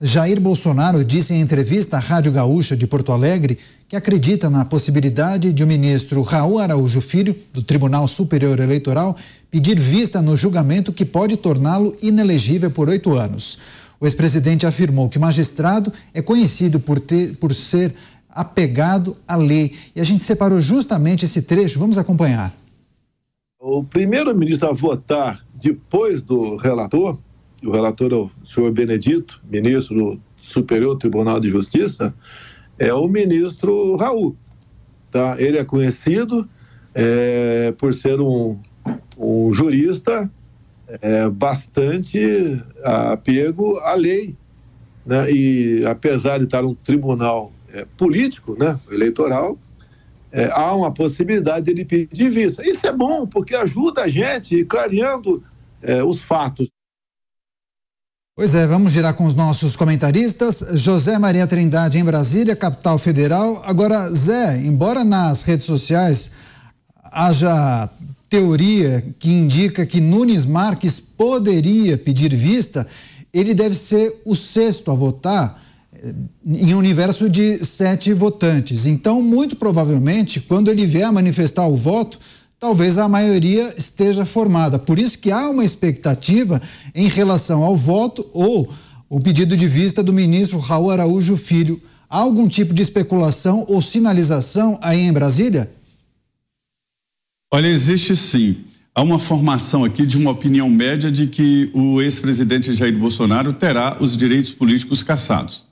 Jair Bolsonaro disse em entrevista à Rádio Gaúcha de Porto Alegre que acredita na possibilidade de o ministro Raul Araújo Filho, do Tribunal Superior Eleitoral, pedir vista no julgamento que pode torná-lo inelegível por 8 anos. O ex-presidente afirmou que o magistrado é conhecido por ser apegado à lei. E a gente separou justamente esse trecho, vamos acompanhar. O primeiro-ministro a votar depois do relator, o relator é o senhor Benedito, ministro do Superior Tribunal de Justiça, é o ministro Raul. Tá? Ele é conhecido por ser um jurista bastante apego à lei, né? E apesar de estar num tribunal político, né, eleitoral, há uma possibilidade de ele pedir vista. Isso é bom, porque ajuda a gente clareando os fatos. Pois é, vamos girar com os nossos comentaristas. José Maria Trindade em Brasília, capital federal. Agora, Zé, embora nas redes sociais haja teoria que indica que Nunes Marques poderia pedir vista, ele deve ser o 6º a votar em um universo de 7 votantes. Então, muito provavelmente, quando ele vier a manifestar o voto, talvez a maioria esteja formada. Por isso que há uma expectativa em relação ao voto ou o pedido de vista do ministro Raul Araújo Filho. Há algum tipo de especulação ou sinalização aí em Brasília? Olha, existe sim. Há uma formação aqui de uma opinião média de que o ex-presidente Jair Bolsonaro terá os direitos políticos cassados.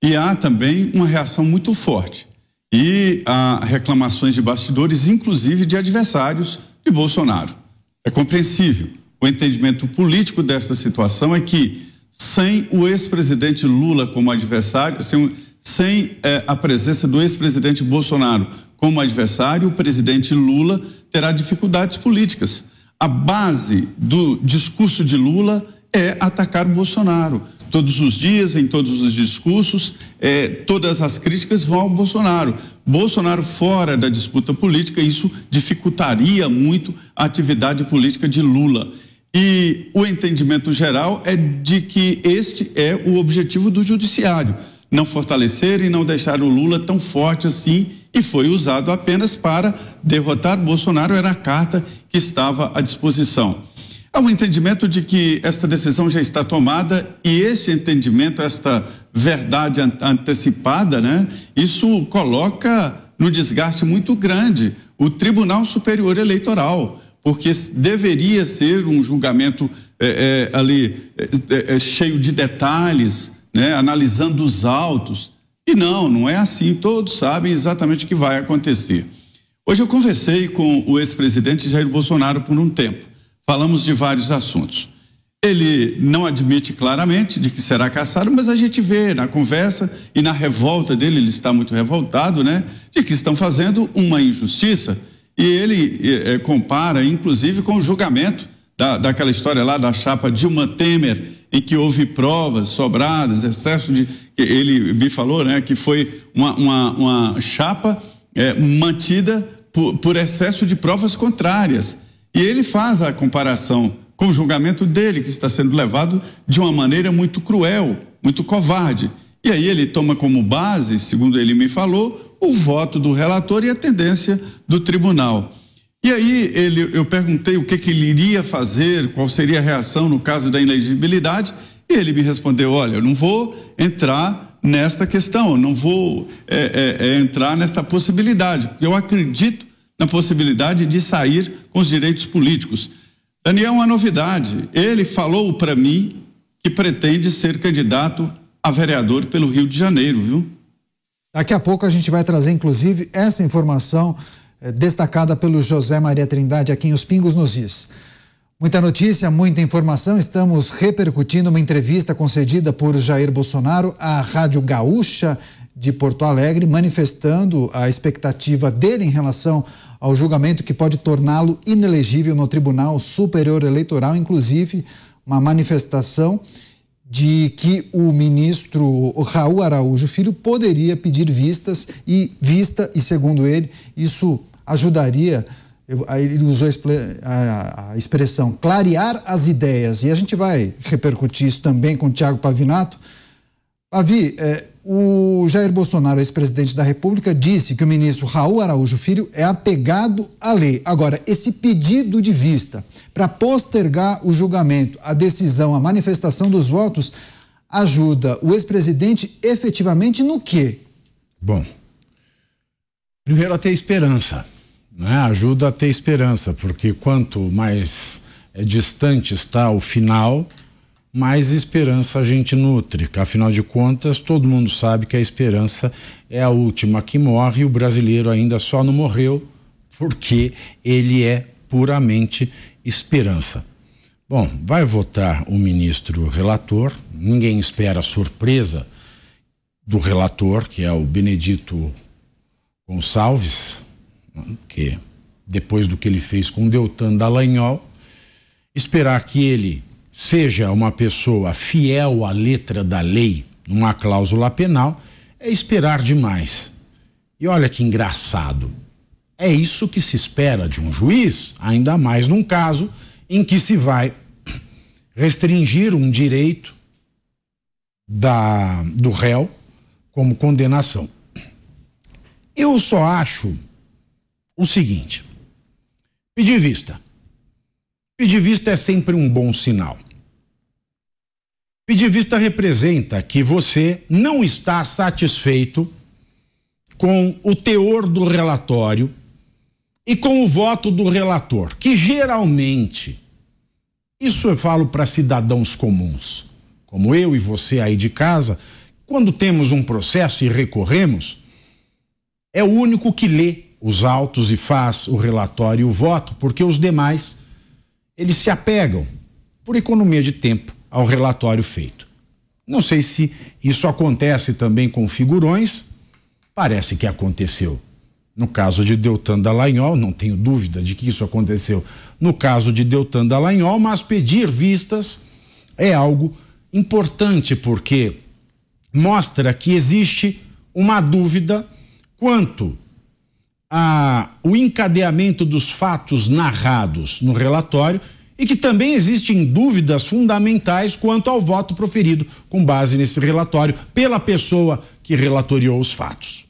E há também uma reação muito forte. E há reclamações de bastidores, inclusive de adversários de Bolsonaro. É compreensível. O entendimento político desta situação é que, sem o ex-presidente Lula como adversário, sem a presença do ex-presidente Bolsonaro como adversário, o presidente Lula terá dificuldades políticas. A base do discurso de Lula é atacar o Bolsonaro. Todos os dias, em todos os discursos, todas as críticas vão ao Bolsonaro. Bolsonaro fora da disputa política, isso dificultaria muito a atividade política de Lula. E o entendimento geral é de que este é o objetivo do judiciário, não fortalecer e não deixar o Lula tão forte assim, e foi usado apenas para derrotar Bolsonaro, era a carta que estava à disposição. Há um entendimento de que esta decisão já está tomada e esse entendimento, esta verdade antecipada, né? Isso coloca no desgaste muito grande o Tribunal Superior Eleitoral, porque deveria ser um julgamento cheio de detalhes, né? Analisando os autos. E não é assim, todos sabem exatamente o que vai acontecer. Hoje eu conversei com o ex-presidente Jair Bolsonaro por um tempo. Falamos de vários assuntos. Ele não admite claramente de que será cassado, mas a gente vê na conversa e na revolta dele, ele está muito revoltado, né? De que estão fazendo uma injustiça. E ele compara, inclusive, com o julgamento daquela história lá da chapa Dilma Temer, em que houve provas sobradas, excesso de... Ele me falou, né, que foi uma chapa mantida por excesso de provas contrárias. E ele faz a comparação com o julgamento dele, que está sendo levado de uma maneira muito cruel, muito covarde. E aí ele toma como base, segundo ele me falou, o voto do relator e a tendência do tribunal. E aí eu perguntei o que ele iria fazer, qual seria a reação no caso da inelegibilidade, e ele me respondeu: olha, eu não vou entrar nesta questão, eu não vou entrar nesta possibilidade, porque eu acredito na possibilidade de sair com os direitos políticos. Daniel, uma novidade, ele falou para mim que pretende ser candidato a vereador pelo Rio de Janeiro, viu? Daqui a pouco a gente vai trazer, inclusive, essa informação destacada pelo José Maria Trindade aqui em Os Pingos nos Is. Muita notícia, muita informação. Estamos repercutindo uma entrevista concedida por Jair Bolsonaro à Rádio Gaúcha de Porto Alegre, manifestando a expectativa dele em relação ao julgamento que pode torná-lo inelegível no Tribunal Superior Eleitoral, inclusive uma manifestação de que o ministro Raul Araújo Filho poderia pedir vista, e segundo ele, isso ajudaria Aí ele usou a expressão clarear as ideias, e a gente vai repercutir isso também com o Thiago Pavinato. Pavi, o Jair Bolsonaro, ex-presidente da República, disse que o ministro Raul Araújo Filho é apegado à lei. Agora, esse pedido de vista para postergar o julgamento, a decisão, a manifestação dos votos, ajuda o ex-presidente efetivamente no quê? Bom, primeiro a ter esperança, né? Ajuda a ter esperança, porque quanto mais distante está o final, mais esperança a gente nutre. Afinal de contas, todo mundo sabe que a esperança é a última que morre, e o brasileiro ainda só não morreu porque ele é puramente esperança. Bom, vai votar o ministro relator, ninguém espera a surpresa do relator, que é o Benedito Gonçalves, que depois do que ele fez com Deltan Dallagnol, esperar que ele seja uma pessoa fiel à letra da lei, numa cláusula penal, é esperar demais. E olha que engraçado, é isso que se espera de um juiz, ainda mais num caso em que se vai restringir um direito do réu como condenação. Eu só acho o seguinte: pedir vista. Pedir vista é sempre um bom sinal. Pedir vista representa que você não está satisfeito com o teor do relatório e com o voto do relator, que geralmente, isso eu falo para cidadãos comuns, como eu e você aí de casa, quando temos um processo e recorremos, é o único que lê os autos e faz o relatório e o voto, porque os demais, eles se apegam, por economia de tempo, ao relatório feito. Não sei se isso acontece também com figurões, parece que aconteceu. No caso de Deltan Dallagnol, não tenho dúvida de que isso aconteceu no caso de Deltan Dallagnol, mas pedir vistas é algo importante, porque mostra que existe uma dúvida quanto ao encadeamento dos fatos narrados no relatório, e que também existem dúvidas fundamentais quanto ao voto proferido com base nesse relatório pela pessoa que relatoriou os fatos.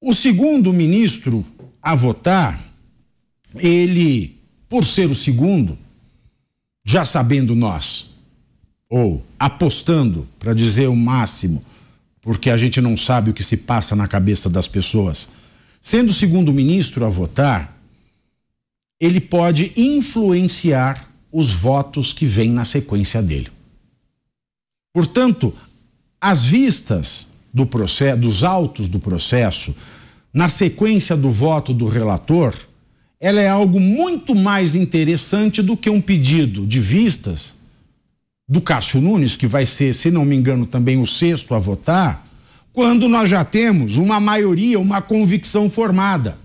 O segundo ministro a votar, ele, por ser o segundo, já sabendo nós, ou apostando, para dizer o máximo, porque a gente não sabe o que se passa na cabeça das pessoas, sendo o segundo ministro a votar, ele pode influenciar os votos que vêm na sequência dele. Portanto, as vistas do processo, dos autos do processo, na sequência do voto do relator, ela é algo muito mais interessante do que um pedido de vistas do Cássio Nunes, que vai ser, se não me engano, também o sexto a votar, quando nós já temos uma maioria, uma convicção formada.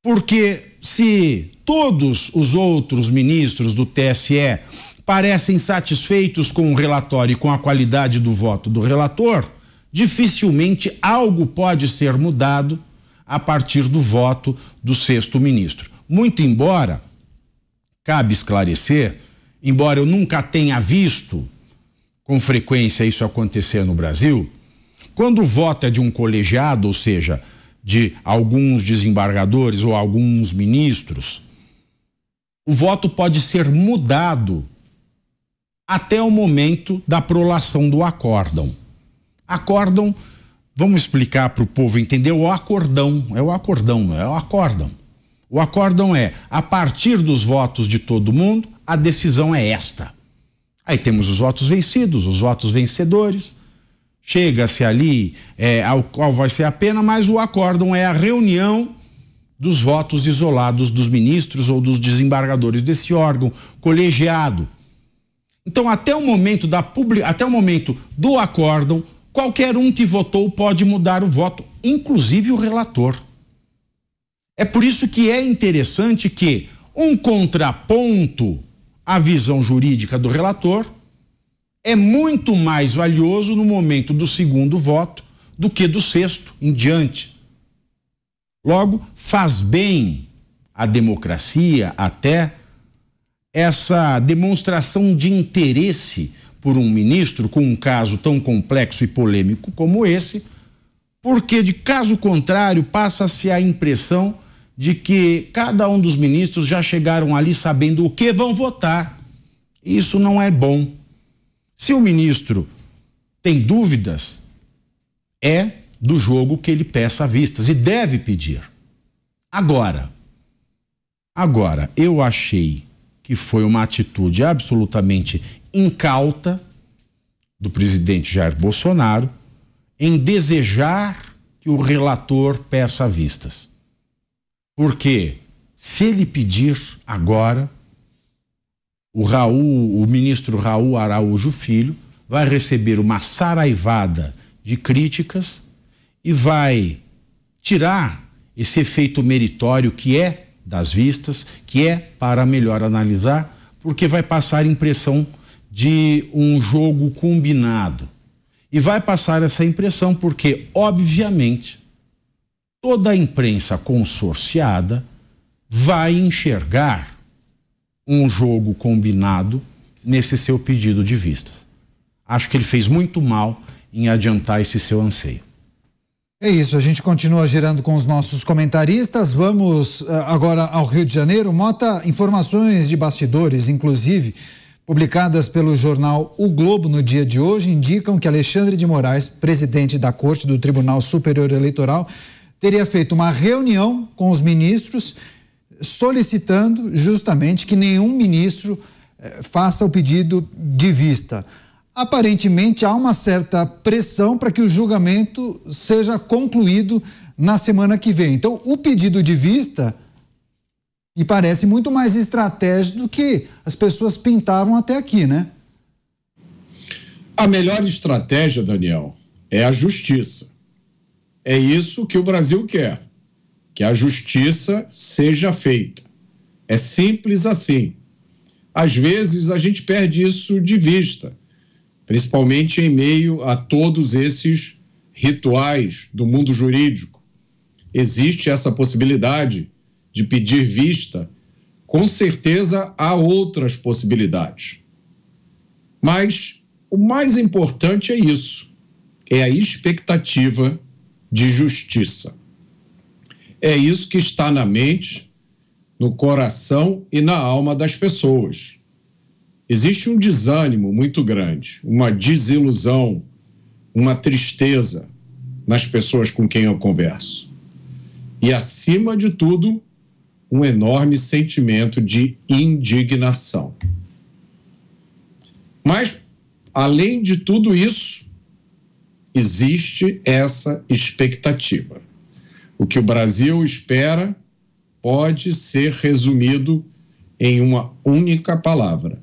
Porque se todos os outros ministros do TSE parecem satisfeitos com o relatório e com a qualidade do voto do relator, dificilmente algo pode ser mudado a partir do voto do sexto ministro. Muito embora, cabe esclarecer, embora eu nunca tenha visto com frequência isso acontecer no Brasil, quando o voto é de um colegiado, ou seja, de alguns desembargadores ou alguns ministros, o voto pode ser mudado até o momento da prolação do acórdão. Acórdão, vamos explicar para o povo entender, o acordão, é o acordão, não é o acórdão. O acórdão é, a partir dos votos de todo mundo, a decisão é esta. Aí temos os votos vencidos, os votos vencedores, chega-se ali ao qual vai ser a pena, mas o acórdão é a reunião dos votos isolados dos ministros ou dos desembargadores desse órgão colegiado. Então, até o momento do acórdão, qualquer um que votou pode mudar o voto, inclusive o relator. É por isso que é interessante que um contraponto à visão jurídica do relator é muito mais valioso no momento do segundo voto do que do sexto em diante. Logo, faz bem à democracia até essa demonstração de interesse por um ministro com um caso tão complexo e polêmico como esse, porque de caso contrário passa-se a impressão de que cada um dos ministros já chegaram ali sabendo o que vão votar. Isso não é bom. Se o ministro tem dúvidas, é do jogo que ele peça vistas e deve pedir. Agora, eu achei que foi uma atitude absolutamente incauta do presidente Jair Bolsonaro em desejar que o relator peça vistas. Porque se ele pedir agora, o ministro Raul Araújo Filho vai receber uma saraivada de críticas e vai tirar esse efeito meritório que é das vistas, que é para melhor analisar, porque vai passar a impressão de um jogo combinado. E vai passar essa impressão porque, obviamente, toda a imprensa consorciada vai enxergar um jogo combinado nesse seu pedido de vistas. Acho que ele fez muito mal em adiantar esse seu anseio. É isso, a gente continua girando com os nossos comentaristas. Vamos agora ao Rio de Janeiro. Mota, informações de bastidores, inclusive publicadas pelo jornal O Globo no dia de hoje, indicam que Alexandre de Moraes, presidente da Corte do Tribunal Superior Eleitoral, teria feito uma reunião com os ministros solicitando justamente que nenhum ministro faça o pedido de vista. Aparentemente há uma certa pressão para que o julgamento seja concluído na semana que vem. Então, o pedido de vista me parece muito mais estratégico do que as pessoas pintavam até aqui, né? A melhor estratégia, Daniel, é a justiça. É isso que o Brasil quer, que a justiça seja feita. É simples assim. Às vezes a gente perde isso de vista, principalmente em meio a todos esses rituais do mundo jurídico. Existe essa possibilidade de pedir vista, com certeza há outras possibilidades. Mas o mais importante é isso, é a expectativa de justiça. É isso que está na mente, no coração e na alma das pessoas. Existe um desânimo muito grande, uma desilusão, uma tristeza nas pessoas com quem eu converso. E, acima de tudo, um enorme sentimento de indignação. Mas, além de tudo isso, existe essa expectativa. O que o Brasil espera pode ser resumido em uma única palavra: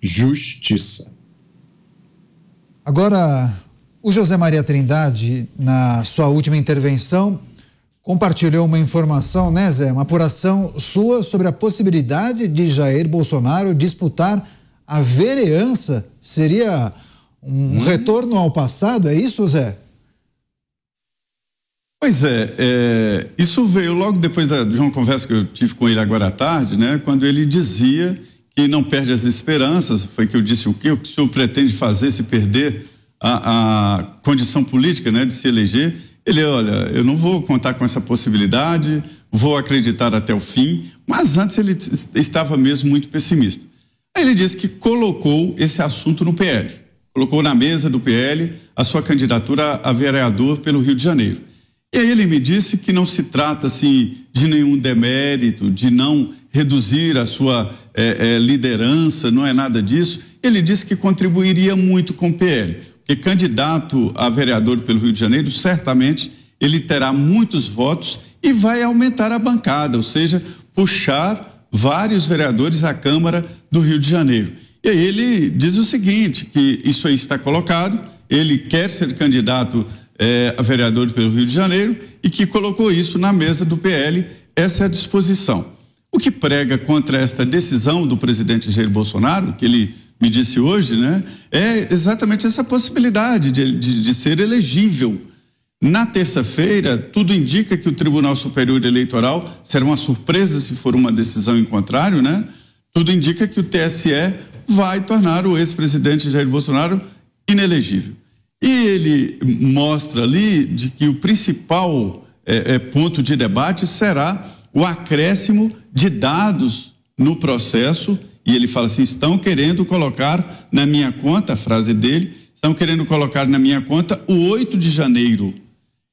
justiça. Agora, o José Maria Trindade, na sua última intervenção, compartilhou uma informação, né, Zé? Uma apuração sua sobre a possibilidade de Jair Bolsonaro disputar a vereança. Seria um retorno ao passado, é isso, Zé? Pois é, isso veio logo depois de uma conversa que eu tive com ele agora à tarde, né? Quando ele dizia que não perde as esperanças. Foi que eu disse: o que o senhor pretende fazer se perder a condição política, né, de se eleger? Ele: olha, eu não vou contar com essa possibilidade, vou acreditar até o fim. Mas antes ele estava mesmo muito pessimista. Aí ele disse que colocou esse assunto no PL, colocou na mesa do PL a sua candidatura a vereador pelo Rio de Janeiro. E aí ele me disse que não se trata assim de nenhum demérito, de não reduzir a sua liderança, não é nada disso. Ele disse que contribuiria muito com o PL, porque candidato a vereador pelo Rio de Janeiro, certamente ele terá muitos votos e vai aumentar a bancada, ou seja, puxar vários vereadores à Câmara do Rio de Janeiro. E aí ele diz o seguinte, que isso aí está colocado, ele quer ser candidato a vereador pelo Rio de Janeiro e que colocou isso na mesa do PL. Essa é a disposição. O que prega contra esta decisão do presidente Jair Bolsonaro, que ele me disse hoje, né, é exatamente essa possibilidade de ser elegível. Na terça-feira, tudo indica que o Tribunal Superior Eleitoral, será uma surpresa se for uma decisão em contrário, né? Tudo indica que o TSE vai tornar o ex-presidente Jair Bolsonaro inelegível. E ele mostra ali de que o principal ponto de debate será o acréscimo de dados no processo, e ele fala assim: estão querendo colocar na minha conta, a frase dele, estão querendo colocar na minha conta o 8 de janeiro.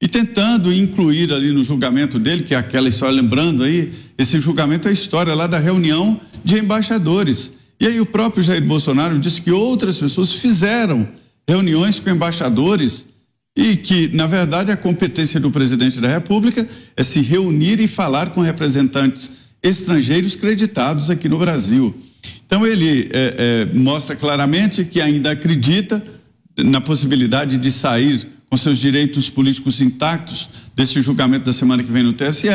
E tentando incluir ali no julgamento dele, que é aquela história, lembrando aí, esse julgamento é a história lá da reunião de embaixadores. E aí o próprio Jair Bolsonaro disse que outras pessoas fizeram reuniões com embaixadores e que, na verdade, a competência do presidente da República é se reunir e falar com representantes estrangeiros creditados aqui no Brasil. Então ele mostra claramente que ainda acredita na possibilidade de sair com seus direitos políticos intactos desse julgamento da semana que vem no TSE,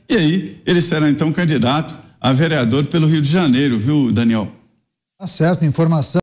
e aí ele será então candidato a vereador pelo Rio de Janeiro, viu, Daniel? Tá certo, informação.